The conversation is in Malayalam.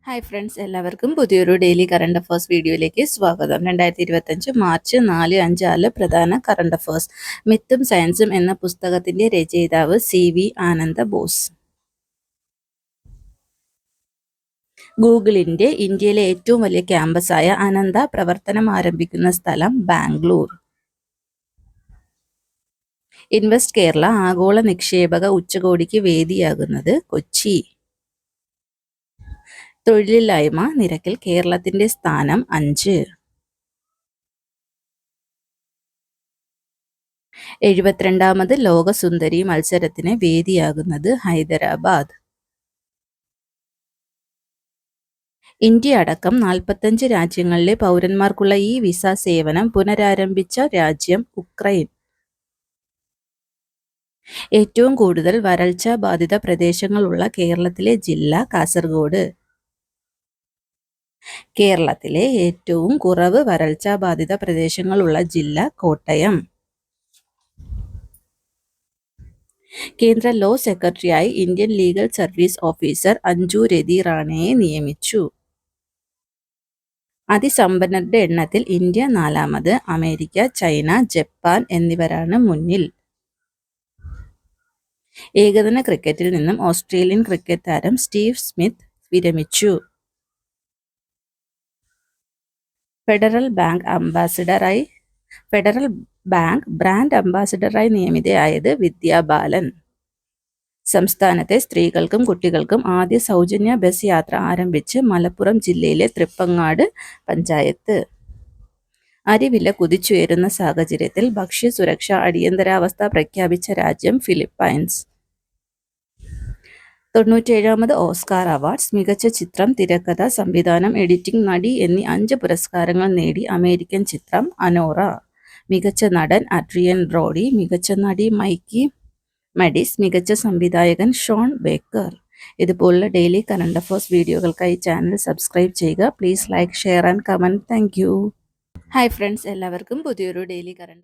ഹായ് ഫ്രണ്ട്സ്, എല്ലാവർക്കും പുതിയൊരു ഡെയിലി കറണ്ട് അഫേഴ്സ് വീഡിയോയിലേക്ക് സ്വാഗതം. 2025 മാർച്ച് 4-5 പ്രധാന കറണ്ട് അഫേഴ്സ്. മിത്തും സയൻസും എന്ന പുസ്തകത്തിന്റെ രചയിതാവ് CV ആനന്ദ ബോസ്. ഗൂഗിളിന്റെ ഇന്ത്യയിലെ ഏറ്റവും വലിയ ക്യാമ്പസായ അനന്ത പ്രവർത്തനം ആരംഭിക്കുന്ന സ്ഥലം ബാംഗ്ലൂർ. ഇൻവെസ്റ്റ് കേരള ആഗോള നിക്ഷേപക ഉച്ചകോടിക്ക് വേദിയാകുന്നത് കൊച്ചി. തൊഴിലില്ലായ്മ നിരക്കിൽ കേരളത്തിന്റെ സ്ഥാനം 5. 72ാമത് ലോക സുന്ദരി മത്സരത്തിന് വേദിയാകുന്നത് ഹൈദരാബാദ്. ഇന്ത്യ അടക്കം 45 രാജ്യങ്ങളിലെ പൗരന്മാർക്കുള്ള ഈ വിസ സേവനം പുനരാരംഭിച്ച രാജ്യം ഉക്രൈൻ. ഏറ്റവും കൂടുതൽ വരൾച്ച ബാധിത പ്രദേശങ്ങളുള്ള കേരളത്തിലെ ജില്ല കാസർഗോഡ്. കേരളത്തിലെ ഏറ്റവും കുറവ് വരൾച്ച ബാധിത പ്രദേശങ്ങളുള്ള ജില്ല കോട്ടയം. കേന്ദ്ര ലോ സെക്രട്ടറിയായി Indian legal service officer Anju Rathi റാണയെ നിയമിച്ചു. അതിസമ്പന്നരുടെ എണ്ണത്തിൽ ഇന്ത്യ 4ാമത്. അമേരിക്ക, ചൈന, ജപ്പാൻ എന്നിവരാണ് മുന്നിൽ. ഏകദിന ക്രിക്കറ്റിൽ നിന്നും ഓസ്ട്രേലിയൻ ക്രിക്കറ്റ് താരം സ്റ്റീവ് സ്മിത്ത് വിരമിച്ചു. ഫെഡറൽ ബാങ്ക് ബ്രാൻഡ് അംബാസിഡറായി നിയമിതയായത് വിദ്യാ ബാലൻ. സംസ്ഥാനത്തെ സ്ത്രീകൾക്കും കുട്ടികൾക്കും ആദ്യ സൗജന്യ ബസ് യാത്ര ആരംഭിച്ച് മലപ്പുറം ജില്ലയിലെ തൃപ്പങ്ങാട് പഞ്ചായത്ത്. അരിവില കുതിച്ചുയരുന്ന സാഹചര്യത്തിൽ ഭക്ഷ്യസുരക്ഷാ അടിയന്തരാവസ്ഥ പ്രഖ്യാപിച്ച രാജ്യം ഫിലിപ്പൈൻസ്. 97ാമത് Oscar awards. മികച്ച ചിത്രം, തിരക്കഥ, സംവിധാനം, എഡിറ്റിംഗ്, നടി എന്നീ 5 പുരസ്കാരങ്ങൾ നേടി അമേരിക്കൻ ചിത്രം അനോറ. മികച്ച നടൻ അഡ്രിയൻ ബ്രോഡി, മികച്ച നടി മൈക്കി മഡിസ്, മികച്ച സംവിധായകൻ ഷോൺ ബേക്കർ. ഇതുപോലുള്ള ഡെയിലി കറണ്ട് അഫേഴ്സ് വീഡിയോകൾക്കായി ചാനൽ സബ്സ്ക്രൈബ് ചെയ്യുക. Please like, share and comment. Thank you. Hi friends, എല്ലാവർക്കും പുതിയൊരു ഡെയിലി കറണ്ട്